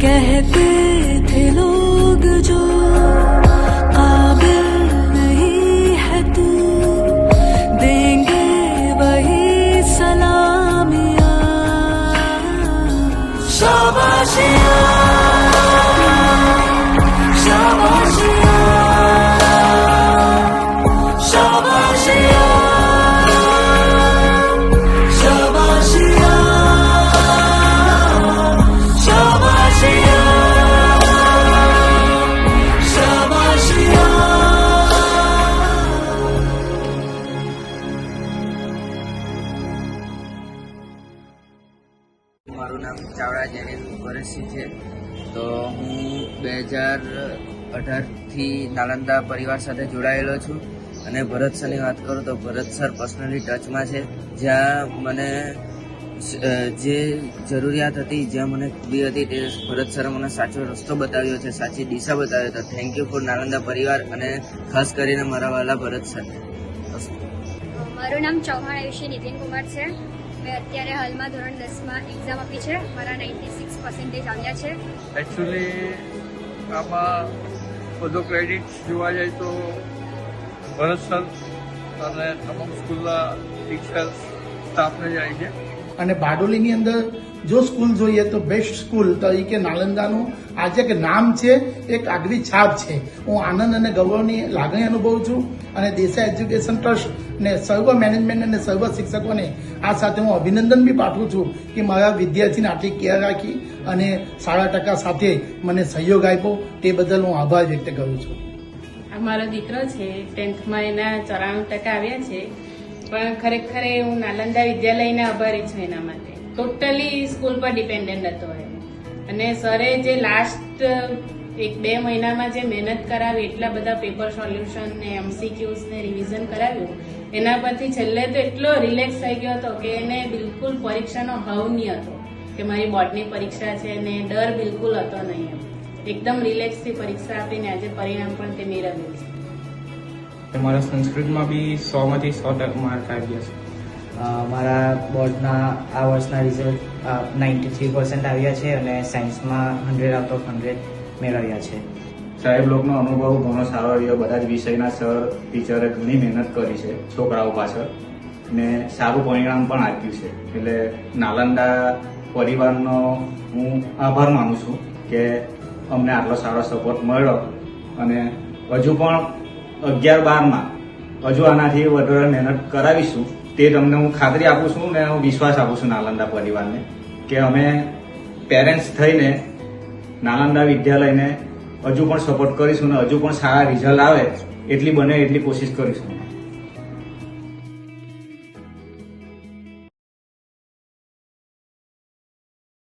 कहते थे लोग जो काबिल नहीं है तू, देंगे वही सलामियां। शाबाशियां, शाबाशियां, शाबाशियां, મારું નામ ચાવડા જેનિલ પરેશસિંહ છે. તો હું 2018થી નાલંદા પરિવાર સાથે જોડાયેલો છું. અને ભરત સરની વાત કરું તો ભરત સર પર્સનલી ટચમાં છે. જ્યાં મને જે જરૂરિયાત હતી, જ્યાં મને ખૂબી હતી, તે ભરત સરે મને સાચો રસ્તો બતાવ્યો છે, સાચી દિશા બતાવ્યો છે. થેન્ક યુ ફોર નાલંદા પરિવાર અને ખાસ કરીને મારા વાલા ભરત સર. મારું નામ ચૌહાણ આયુષી નીતિન કુમાર છે. મેં અત્યારે હાલમાં ધોરણ 10માં એક્ઝામ આપી છે. મારા 96% આવ્યા છે. એકચ્યુઅલી આમાં બધો ક્રેડિટ જોવા જાય તો ભરત સર અને તમામ સ્કૂલના ટીચર્સ સ્ટાફને જાય છે. અને બારડોલીની અંદર જો સ્કૂલ જોઈએ તો બેસ્ટ સ્કૂલ તરીકે નાલંદાનું આજે કે નામ છે, એક આગવી છાપ છે. હું આનંદ અને ગૌરવની લાગણી અનુભવું છું અને દેસાઈ એજ્યુકેશન ટ્રસ્ટ ને સર્વ મેનેજમેન્ટ અને સર્વ શિક્ષકોને આ સાથે હું અભિનંદન બી પાઠવું છું કે મારા વિદ્યાર્થીને આટલી કેર રાખી અને સારા ટકા સાથે મને સહયોગ આપ્યો. તે બદલ હું આભાર વ્યક્ત કરું છું. આ મારો દીકરો છે, 10થમાં એના 94% આવ્યા છે. પણ ખરેખર હું નાલંદા વિદ્યાલયને આભારી છું એના માટે. ટોટલી સ્કૂલ પર ડિપેન્ડન્ટ હતો એમ. અને સરે જે લાસ્ટ 1-2 મહિનામાં જે મહેનત કરાવી, એટલા બધા પેપર સોલ્યુશન ને MCQs ને રિવિઝન કરાવ્યું, એના પરથી છેલ્લે તો એટલો રિલેક્સ થઈ ગયો હતો કે એને બિલકુલ પરીક્ષાનો ભાવ નહીં હતો કે મારી બોર્ડની પરીક્ષા છે, ને ડર બિલકુલ હતો નહીં. એકદમ રિલેક્સથી પરીક્ષા આપીને આજે પરિણામ પણ તે મેળવ્યું છે. મારા સંસ્કૃતમાં બી 100માંથી 100 માર્ક આવ્યા છે. મારા બોર્ડના આ વર્ષના રિઝલ્ટ 93% આવ્યા છે અને સાયન્સમાં 100 આઉટ ઓફ 100 મેળવ્યા છે. સાહેબ લોકોનો અનુભવ ઘણો સારો રહ્યો. બધા જ વિષયના સર ટીચરે ઘણી મહેનત કરી છે છોકરાઓ પાછળ ને સારું પરિણામ પણ આપ્યું છે. એટલે નાલંદા પરિવારનો હું આભાર માનું છું કે અમને આટલો સારો સપોર્ટ મળ્યો અને હજુ પણ 11-12માં હજુ આનાથી વધારે મહેનત કરાવીશું. તે તમને હું ખાતરી આપું છું ને હું વિશ્વાસ આપું છું નાલંદા પરિવારને કે અમે પેરેન્ટ્સ થઈને નાલંદા વિદ્યાલયને હજુ પણ સપોર્ટ કરીશું ને હજુ પણ સારા રિઝલ્ટ આવે એટલી બને એટલી કોશિશ કરીશું.